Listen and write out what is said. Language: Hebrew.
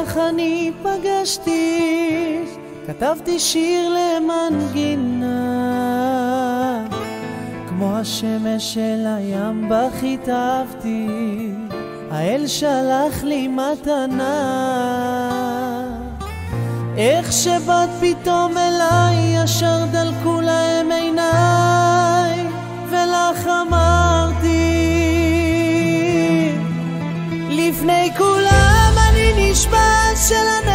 אותך אני פגשתי, כתבתי שיר למנגינה, כמו השמש של הים בך התאהבתי, האל שלח לי מתנה. איך שבאת פתאום אליי, ישר דלקו להם עיניי, ולך אמרתי לפני כולם אני נשבע שלנו